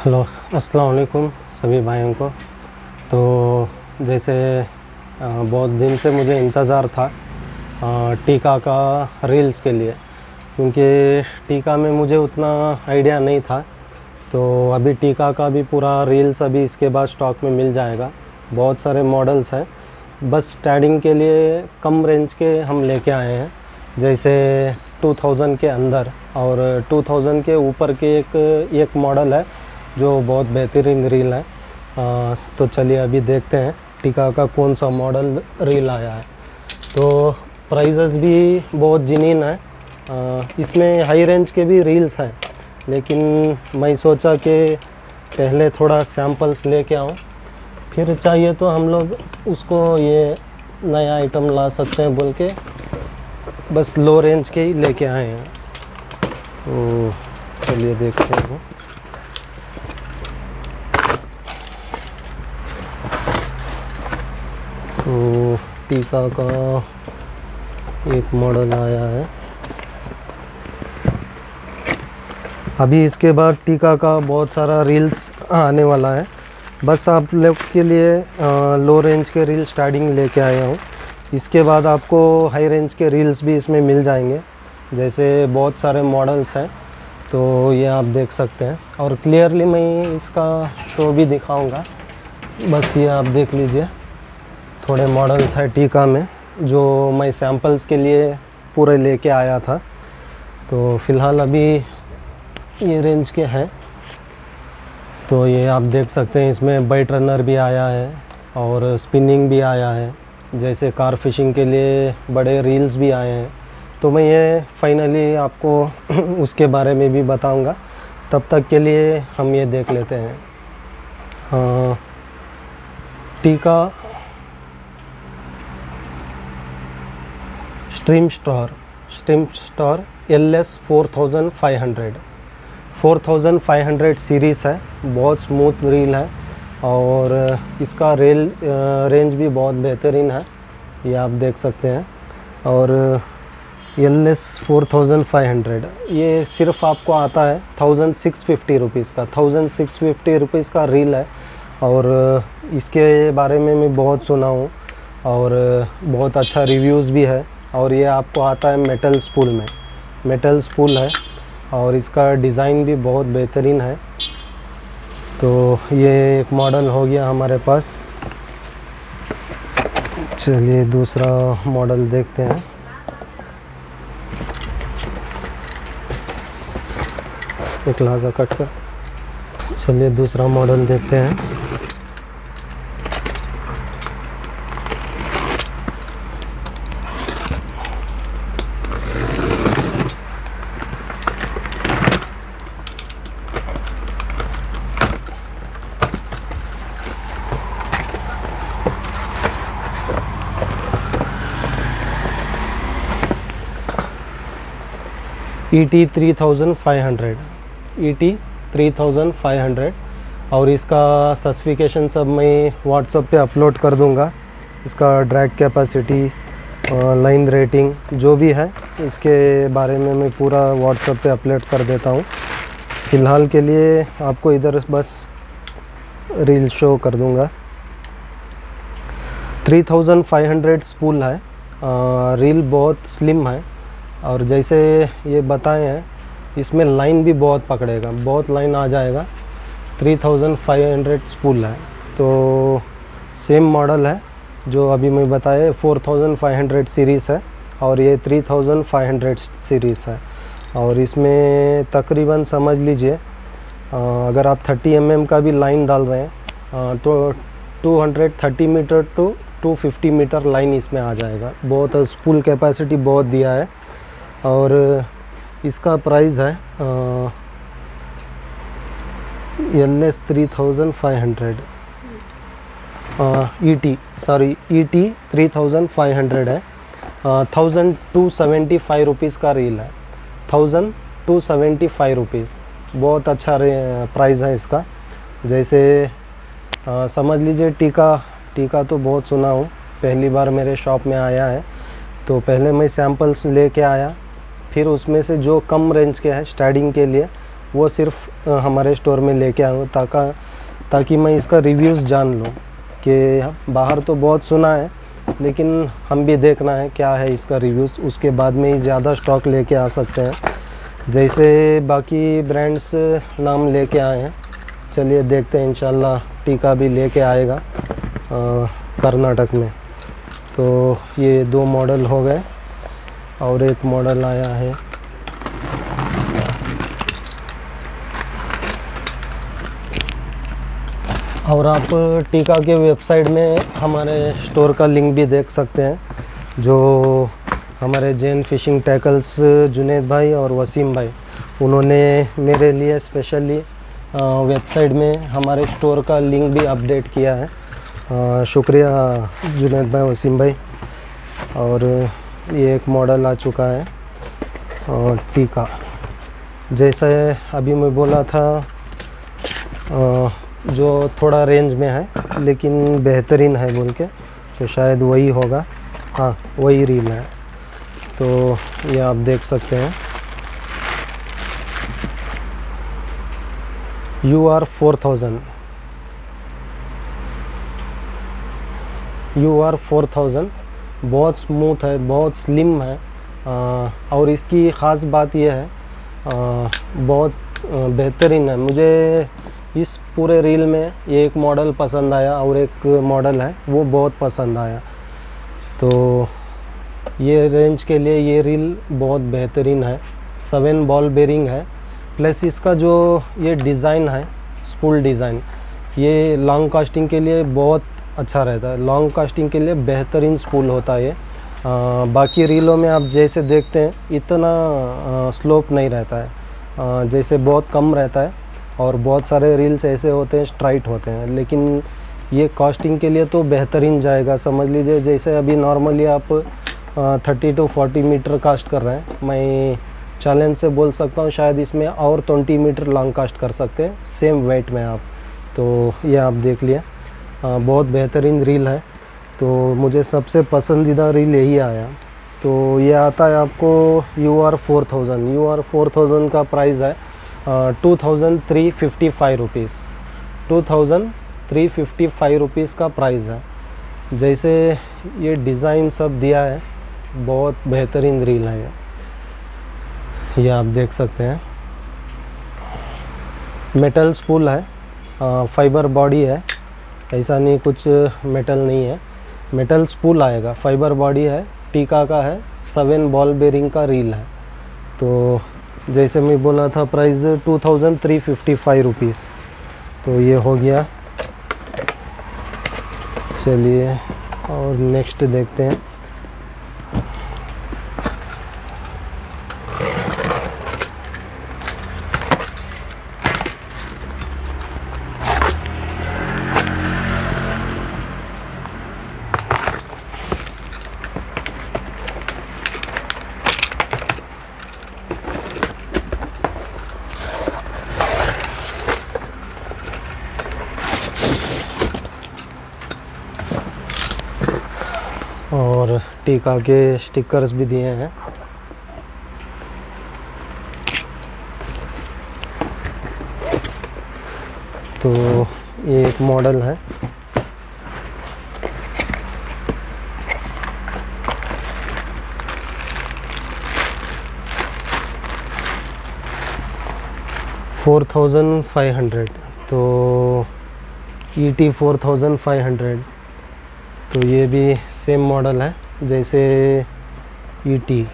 Hello, अस्सलाम वालेकुम सभी भाइयों को। तो जैसे बहुत दिन से मुझे इंतज़ार था टीका का रील्स के लिए, क्योंकि टीका में मुझे उतना आइडिया नहीं था। तो अभी टीका का भी पूरा रील्स अभी इसके बाद स्टॉक में मिल जाएगा। बहुत सारे मॉडल्स हैं, बस स्टार्टिंग के लिए कम रेंज के हम लेके आए हैं, जैसे 2000 के अंदर और 2000 के ऊपर के एक मॉडल है जो बहुत बेहतरीन रील है। तो चलिए अभी देखते हैं टीका का कौन सा मॉडल रील आया है। तो प्राइजेस भी बहुत जिनीन है। इसमें हाई रेंज के भी रील्स हैं, लेकिन मैं सोचा कि पहले थोड़ा सैम्पल्स लेके आऊँ, फिर चाहिए तो हम लोग उसको ये नया आइटम ला सकते हैं बोल के बस लो रेंज के ही लेके आए हैं। तो चलिए देखते हैं। तो टीका का एक मॉडल आया है। अभी इसके बाद टीका का बहुत सारा रील्स आने वाला है। बस आप लोग के लिए लो रेंज के रील स्टार्टिंग लेके आया हूँ। इसके बाद आपको हाई रेंज के रील्स भी इसमें मिल जाएंगे, जैसे बहुत सारे मॉडल्स हैं। तो ये आप देख सकते हैं और क्लियरली मैं इसका शो भी दिखाऊंगा। बस ये आप देख लीजिए, थोड़े मॉडल्स है टीका में जो मैं सैम्पल्स के लिए पूरे लेके आया था। तो फ़िलहाल अभी ये रेंज के हैं। तो ये आप देख सकते हैं, इसमें बाइट रनर भी आया है और स्पिनिंग भी आया है, जैसे कार फिशिंग के लिए बड़े रील्स भी आए हैं। तो मैं ये फाइनली आपको उसके बारे में भी बताऊंगा। तब तक के लिए हम ये देख लेते हैं। टीका स्ट्रीम स्टार LS 4500 सीरीज़ है। बहुत स्मूथ रील है और इसका रेंज भी बहुत बेहतरीन है, ये आप देख सकते हैं। और LS 4500 ये सिर्फ आपको आता है 1650 रुपीज़ का। 1650 रुपीज़ का रील है और इसके बारे में मैं बहुत सुना हूँ और बहुत अच्छा रिव्यूज़ भी है। और ये आपको आता है मेटल स्पूल है और इसका डिज़ाइन भी बहुत बेहतरीन है। तो ये एक मॉडल हो गया हमारे पास। चलिए दूसरा मॉडल देखते हैं। एक लाजा कट कर। चलिए दूसरा मॉडल देखते हैं। ET 3500 और इसका स्पेसिफिकेशन सब मैं व्हाट्सएप पे अपलोड कर दूंगा। इसका ड्रैग कैपेसिटी, लाइन रेटिंग जो भी है इसके बारे में मैं पूरा व्हाट्सएप पे अपलोड कर देता हूँ। फ़िलहाल के लिए आपको इधर बस रील शो कर दूंगा। 3500 स्पूल है। रील बहुत स्लिम है और जैसे ये बताए हैं इसमें लाइन भी बहुत पकड़ेगा, बहुत लाइन आ जाएगा। 3500 स्पूल है। तो सेम मॉडल है जो अभी मैं बताए 4500 सीरीज़ है और ये 3500 सीरीज़ है। और इसमें तकरीबन समझ लीजिए अगर आप 30 mm का भी लाइन डाल रहे हैं तो 230 मीटर टू 250 मीटर लाइन इसमें आ जाएगा। बहुत स्पूल कैपेसिटी बहुत दिया है और इसका प्राइस है LS 3500 ET 3500 है। 1275 रुपीज़ का रील है। 1275 रुपीज़ बहुत अच्छा प्राइस है इसका। जैसे समझ लीजिए टीका तो बहुत सुना हूँ, पहली बार मेरे शॉप में आया है। तो पहले मैं सैम्पल्स लेके आया, फिर उसमें से जो कम रेंज के हैं स्टार्टिंग के लिए वो सिर्फ हमारे स्टोर में लेके आया हूँ ताकि मैं इसका रिव्यूज़ जान लूँ कि बाहर तो बहुत सुना है, लेकिन हम भी देखना है क्या है इसका रिव्यूज़, उसके बाद में ही ज़्यादा स्टॉक लेके आ सकते हैं। जैसे बाकी ब्रांड्स नाम लेके आए हैं, चलिए देखते हैं। इंशाल्लाह टीका भी लेके आएगा कर्नाटक में। तो ये 2 मॉडल हो गए और एक मॉडल आया है और आप टीका के वेबसाइट में हमारे स्टोर का लिंक भी देख सकते हैं, जो हमारे जैन फिशिंग टैकल्स जुनेद भाई और वसीम भाई, उन्होंने मेरे लिए स्पेशली वेबसाइट में हमारे स्टोर का लिंक भी अपडेट किया है। शुक्रिया जुनेद भाई, वसीम भाई। और ये एक मॉडल आ चुका है टीका, जैसे अभी मैं बोला था, जो थोड़ा रेंज में है लेकिन बेहतरीन है बोल के, तो शायद वही होगा। हाँ, वही रील है। तो ये आप देख सकते हैं, UR4000 बहुत स्मूथ है, बहुत स्लिम है। और इसकी ख़ास बात यह है, बहुत बेहतरीन है। मुझे इस पूरे रील में ये एक मॉडल पसंद आया और एक मॉडल है वो बहुत पसंद आया। तो ये रेंज के लिए ये रील बहुत बेहतरीन है। 7 बॉल बेरिंग है, प्लस इसका जो ये डिज़ाइन है, स्पूल डिज़ाइन, ये लॉन्ग कास्टिंग के लिए बहुत अच्छा रहता है। लॉन्ग कास्टिंग के लिए बेहतरीन स्पूल होता है ये। बाकी रीलों में आप जैसे देखते हैं इतना स्लोप नहीं रहता है, जैसे बहुत कम रहता है। और बहुत सारे रील्स ऐसे होते हैं स्ट्राइट होते हैं, लेकिन ये कास्टिंग के लिए तो बेहतरीन जाएगा। समझ लीजिए जैसे अभी नॉर्मली आप 30 to 40 मीटर कास्ट कर रहे हैं, मैं चैलेंज से बोल सकता हूँ शायद इसमें और 20 मीटर लॉन्ग कास्ट कर सकते हैं सेम वेट में आप। तो ये आप देख लिए, बहुत बेहतरीन रील है। तो मुझे सबसे पसंदीदा रील यही आया। तो ये आता है आपको UR4000 का प्राइस है 2355 रुपीज़। 2355 रुपीज़ का प्राइस है। जैसे ये डिज़ाइन सब दिया है, बहुत बेहतरीन रील है ये आप देख सकते हैं। मेटल स्पूल है, फाइबर बॉडी है, ऐसा नहीं कुछ मेटल नहीं है, मेटल स्पूल आएगा, फाइबर बॉडी है, टीका का है, 7 बॉल बेरिंग का रील है। तो जैसे मैं बोला था प्राइस 2355 रुपीज़। तो ये हो गया। चलिए और नेक्स्ट देखते हैं। और टीका के स्टिकर्स भी दिए हैं। तो ये एक मॉडल है, $4500। तो ET 4500। तो ये भी सेम मॉडल है जैसे ET,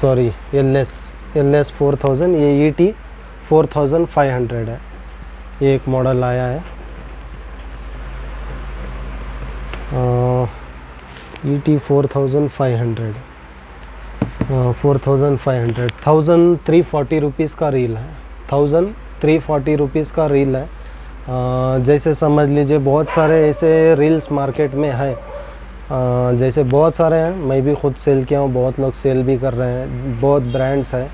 सॉरी LS 4000, ये ET 4500 है। ये एक मॉडल आया है ET 4500, 1340 रुपीज़ का रील है। 1340 रुपीज़ का रील है। जैसे समझ लीजिए बहुत सारे ऐसे रील्स मार्केट में है, जैसे बहुत सारे हैं, मैं भी खुद सेल किया हूँ, बहुत लोग सेल भी कर रहे हैं, बहुत ब्रांड्स है,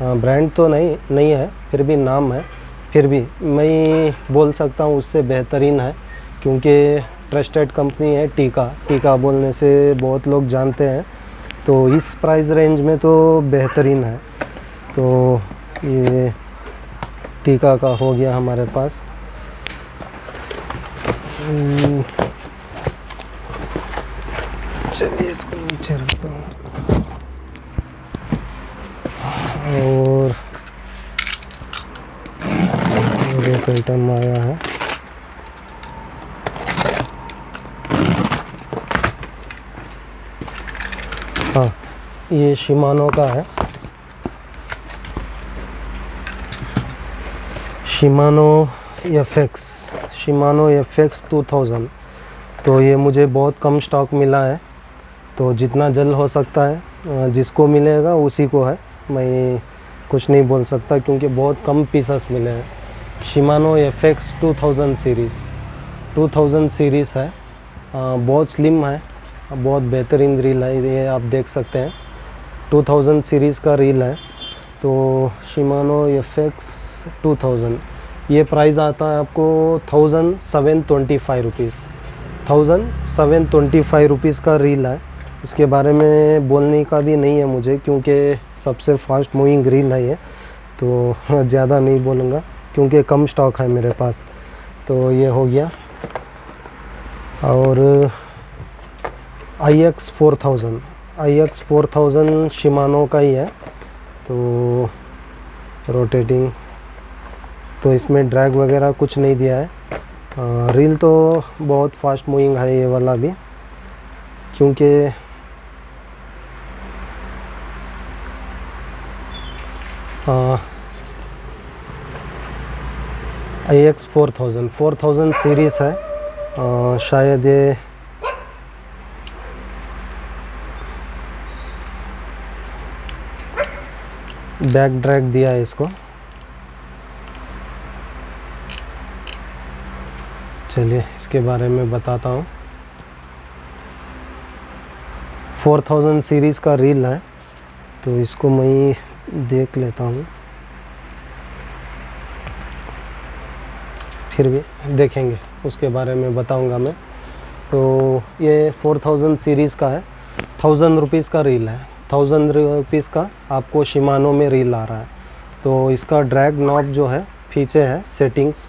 ब्रांड तो नहीं है, फिर भी नाम है, फिर भी मैं बोल सकता हूँ उससे बेहतरीन है, क्योंकि ट्रस्टेड कंपनी है टीका बोलने से बहुत लोग जानते हैं। तो इस प्राइस रेंज में तो बेहतरीन है। तो ये टीका का हो गया हमारे पास। चलिए इसको नीचे रखता हूँ। और एक आइटम आया है, हाँ ये शिमानो का है, शिमानो FX 2000। तो ये मुझे बहुत कम स्टॉक मिला है, तो जितना जल्द हो सकता है जिसको मिलेगा उसी को है, मैं कुछ नहीं बोल सकता क्योंकि बहुत कम पीसेस मिले हैं। शिमानो FX 2000 सीरीज़ है, बहुत स्लिम है, बहुत बेहतरीन रील है, ये आप देख सकते हैं 2000 सीरीज़ का रील है। तो शिमानो FX 2000 ये प्राइस आता है आपको 1725 रुपीज़, 1725 रुपीज़ का रील है। इसके बारे में बोलने का भी नहीं है मुझे क्योंकि सबसे फास्ट मूविंग रील है ये, तो ज़्यादा नहीं बोलूँगा क्योंकि कम स्टॉक है मेरे पास। तो ये हो गया। और IX 4000 शिमानो का ही है, तो रोटेटिंग, तो इसमें ड्रैग वगैरह कुछ नहीं दिया है। रील तो बहुत फास्ट मूविंग है ये वाला भी, क्योंकि IX 4000 सीरीज़ है, शायद ये बैक ड्रैग दिया है इसको। चलिए इसके बारे में बताता हूँ। 4000 सीरीज़ का रील है, तो इसको मैं देख लेता हूँ, फिर भी देखेंगे उसके बारे में बताऊँगा मैं। तो ये 4000 सीरीज़ का है, 1000 रुपीज़ का रील है, 1000 रुपीज़ का आपको शिमानो में रील आ रहा है। तो इसका ड्रैग नॉब जो है पीछे है, सेटिंग्स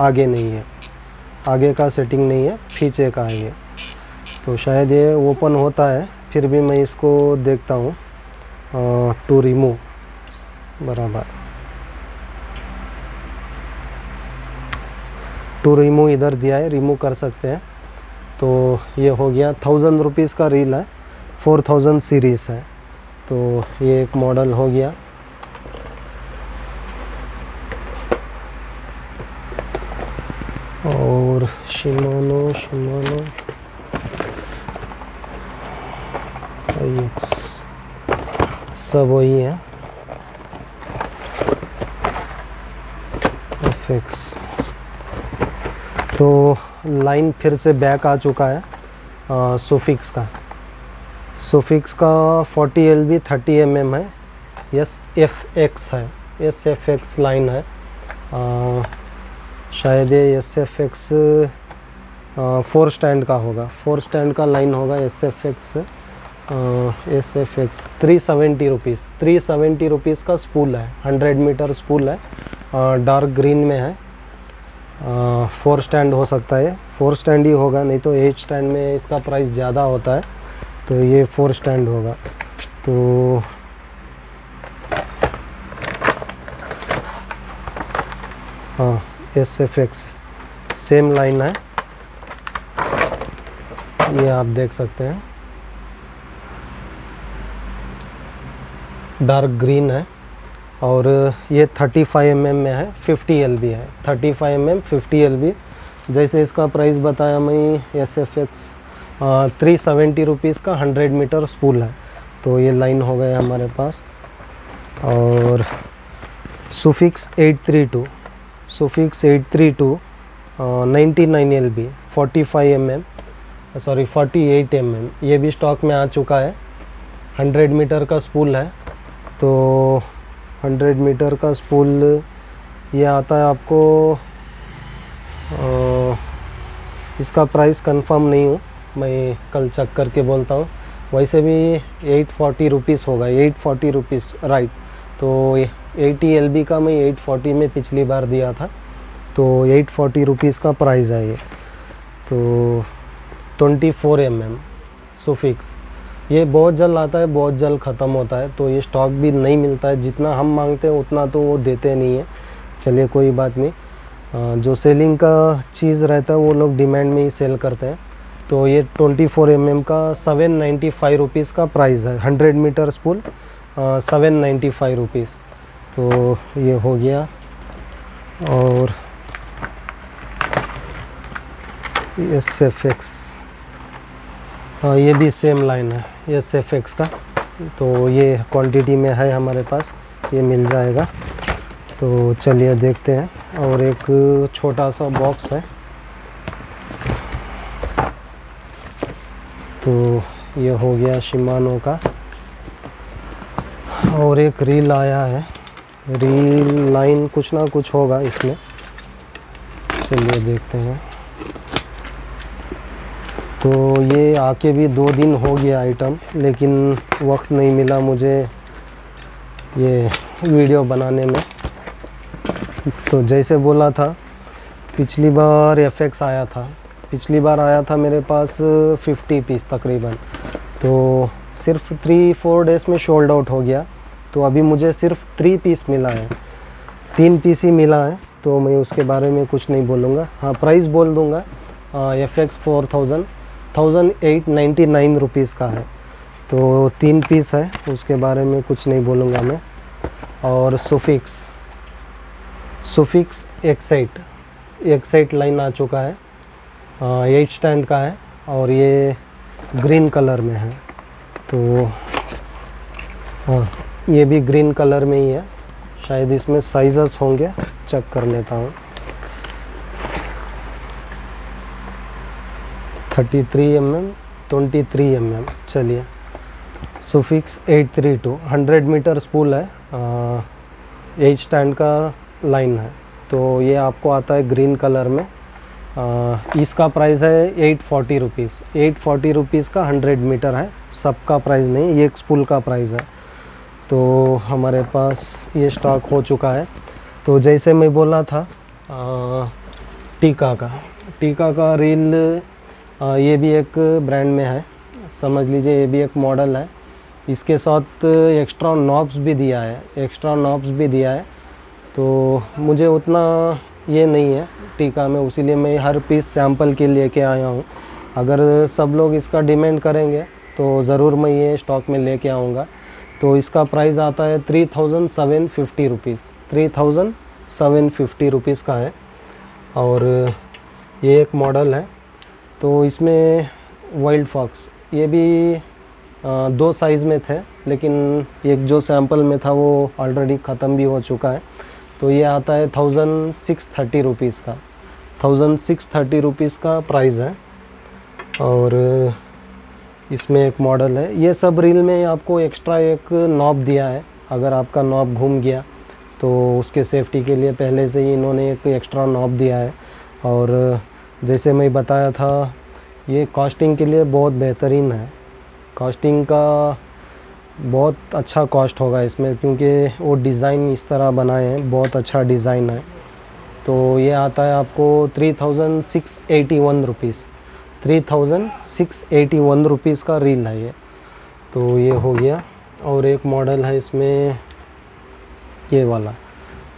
आगे नहीं है, आगे का सेटिंग नहीं है, पीछे का है ये। तो शायद ये ओपन होता है, फिर भी मैं इसको देखता हूँ। टू रिमूव, बराबर टू रिमूव इधर दिया है, रिमूव कर सकते हैं। तो ये हो गया 1000 रुपीज़ का रील है, 4000 सीरीज़ है। तो ये एक मॉडल हो गया। और शिमानो IX सब वही है, FX। तो लाइन फिर से बैक आ चुका है सुफिक्स का 40 LB 30 mm है, SFX है, SFX लाइन है। शायद ये SFX 4 स्टैंड का होगा, 4 स्टैंड का लाइन होगा SFX 370 रुपीज़ का स्पूल है, 100 मीटर स्पूल है, डार्क ग्रीन में है। 4 स्टैंड हो सकता है, 4 स्टैंड ही होगा, नहीं तो 8 स्टैंड में इसका प्राइस ज़्यादा होता है, तो ये 4 स्टैंड होगा। तो हाँ SFX सेम लाइन है, ये आप देख सकते हैं, डार्क ग्रीन है। और ये 35 mm में है, 50 LB है, 35 mm 50 LB। जैसे इसका प्राइस बताया मैं, SFX 370 रुपीज़ का 100 मीटर स्पूल है। तो ये लाइन हो गया हमारे पास। और सुफिक्स 832 99 LB 48 mm, ये भी स्टॉक में आ चुका है, 100 मीटर का स्पूल है। तो 100 मीटर का स्पूल ये आता है आपको, इसका प्राइस कंफर्म नहीं हूँ, मैं कल चेक करके बोलता हूँ। वैसे भी 840 रुपीज़ होगा, 840 रुपीज़, राइट। तो 80 LB का मैं 840 में पिछली बार दिया था, तो 840 रुपीज़ का प्राइस है ये। तो 24 mm सुफिक्स, ये बहुत जल्द आता है, बहुत जल्द ख़त्म होता है, तो ये स्टॉक भी नहीं मिलता है। जितना हम मांगते हैं उतना तो वो देते नहीं है। चलिए कोई बात नहीं, जो सेलिंग का चीज़ रहता है वो लोग डिमांड में ही सेल करते हैं। तो ये 24 mm का 795 रुपीज़ का प्राइस है। 100 मीटर स्पूल 795 रुपीज़। तो ये हो गया। और SFX, हाँ ये भी सेम लाइन है SFX का, तो ये क्वांटिटी में है हमारे पास, ये मिल जाएगा। तो चलिए देखते हैं। और एक छोटा सा बॉक्स है, तो ये हो गया शिमानो का। और एक रील आया है, रील लाइन कुछ ना कुछ होगा इसमें, चलिए देखते हैं। तो ये आके भी 2 दिन हो गया आइटम, लेकिन वक्त नहीं मिला मुझे ये वीडियो बनाने में। तो जैसे बोला था, पिछली बार FX आया था, पिछली बार आया था मेरे पास 50 पीस तकरीबन, तो सिर्फ 3-4 डेज़ में सोल्ड आउट हो गया। तो अभी मुझे सिर्फ 3 पीस मिला है, 3 पीस ही मिला है, तो मैं उसके बारे में कुछ नहीं बोलूँगा। हाँ प्राइस बोल दूँगा, FX 1899 रुपीज़ का है, तो 3 पीस है, उसके बारे में कुछ नहीं बोलूँगा मैं। और सुफिक्स एक्साइट लाइन आ चुका है, 8 स्टैंड का है, और ये ग्रीन कलर में है। तो हाँ ये भी ग्रीन कलर में ही है, शायद इसमें साइज़ेस होंगे, चेक कर लेता हूँ। 33 mm 23 mm। चलिए, सुफिक्स 832 100 मीटर स्पूल है, 8 स्टैंड का लाइन है। तो ये आपको आता है ग्रीन कलर में। इसका प्राइस है 840 रुपीज़। 840 रुपीज़ का 100 मीटर है, सबका प्राइस नहीं, ये एक स्पूल का प्राइस है। तो हमारे पास ये स्टॉक हो चुका है। तो जैसे मैं बोला था, टीका का रील, ये भी एक ब्रांड में है, समझ लीजिए ये भी एक मॉडल है। इसके साथ एक्स्ट्रा नॉब्स भी दिया है, तो मुझे उतना ये नहीं है टीका में, उसीलिए मैं हर पीस सैंपल के लेके आया हूँ। अगर सब लोग इसका डिमांड करेंगे तो ज़रूर मैं ये स्टॉक में लेके आऊँगा। तो इसका प्राइस आता है 3750 रुपीज़, 3750 रुपीज़ का है। और ये एक मॉडल है, तो इसमें वाइल्ड फॉक्स, ये भी 2 साइज़ में थे, लेकिन एक जो सैंपल में था वो ऑलरेडी ख़त्म भी हो चुका है। तो ये आता है 1630 रुपीज़ का, 1630 रुपीज़ का प्राइस है। और इसमें एक मॉडल है, ये सब रील में आपको एक्स्ट्रा एक नॉब दिया है। अगर आपका नॉब घूम गया तो उसके सेफ्टी के लिए पहले से ही इन्होंने एक एक्स्ट्रा नॉब दिया है। और जैसे मैं बताया था, ये कॉस्टिंग के लिए बहुत बेहतरीन है, कॉस्टिंग का बहुत अच्छा कॉस्ट होगा इसमें, क्योंकि वो डिज़ाइन इस तरह बनाए हैं, बहुत अच्छा डिज़ाइन है। तो ये आता है आपको 3681 रुपीज़, 3681 रुपीज़ का रील है ये। तो ये हो गया। और एक मॉडल है इसमें ये वाला,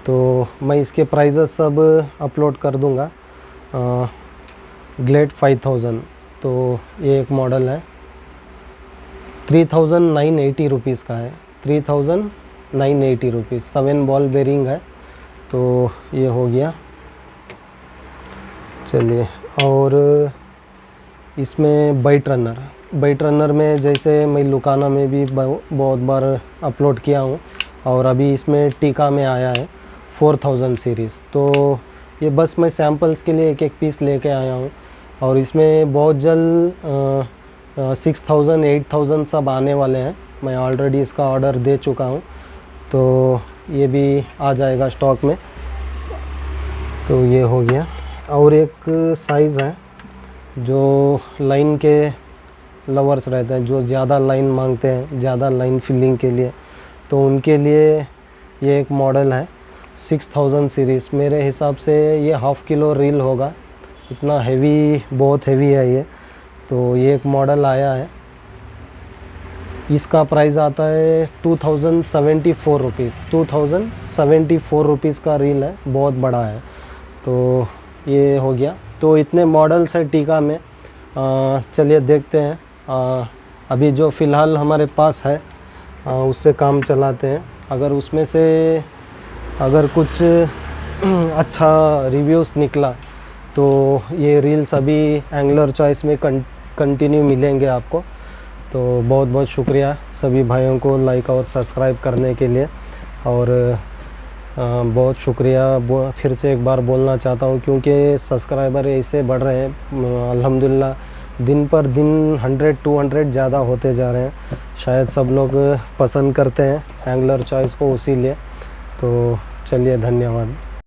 तो मैं इसके प्राइसेस सब अपलोड कर दूंगा। ग्लेड 5000, तो ये एक मॉडल है, 3980 रुपीज़ का है, 3980 रुपीज़, 7 बॉल बेरिंग है। तो ये हो गया। चलिए, और इसमें बाइट रनर में जैसे मैं लुकाना में भी बहुत बार अपलोड किया हूँ, और अभी इसमें टीका में आया है 4000 सीरीज़। तो ये बस मैं सैम्पल्स के लिए एक एक पीस लेके आया हूँ, और इसमें बहुत जल्द 6000 8000 सब आने वाले हैं। मैं ऑलरेडी इसका ऑर्डर दे चुका हूँ, तो ये भी आ जाएगा स्टॉक में। तो ये हो गया। और एक साइज़ है जो लाइन के लवर्स रहते हैं, जो ज़्यादा लाइन मांगते हैं, ज़्यादा लाइन फिलिंग के लिए, तो उनके लिए ये एक मॉडल है 6000 सीरीज़। मेरे हिसाब से ये हाफ किलो रील होगा, इतना हैवी, बहुत हैवी है ये। तो ये एक मॉडल आया है, इसका प्राइस आता है 2074 रुपीज़। 2074 रुपीज़ का रील है, बहुत बड़ा है। तो ये हो गया। तो इतने मॉडल्स है टीका में। चलिए देखते हैं। अभी जो फ़िलहाल हमारे पास है उससे काम चलाते हैं। अगर उसमें से अगर कुछ अच्छा रिव्यूज़ निकला तो ये रील्स अभी एंगलर चॉइस में कंटिन्यू मिलेंगे आपको। तो बहुत बहुत शुक्रिया सभी भाइयों को लाइक और सब्सक्राइब करने के लिए। और बहुत शुक्रिया फिर से एक बार बोलना चाहता हूँ, क्योंकि सब्सक्राइबर ऐसे बढ़ रहे हैं अल्हम्दुलिल्लाह, दिन पर दिन 100-200 ज़्यादा होते जा रहे हैं। शायद सब लोग पसंद करते हैं एंगलर चॉइस को, इसीलिए। तो चलिए, धन्यवाद।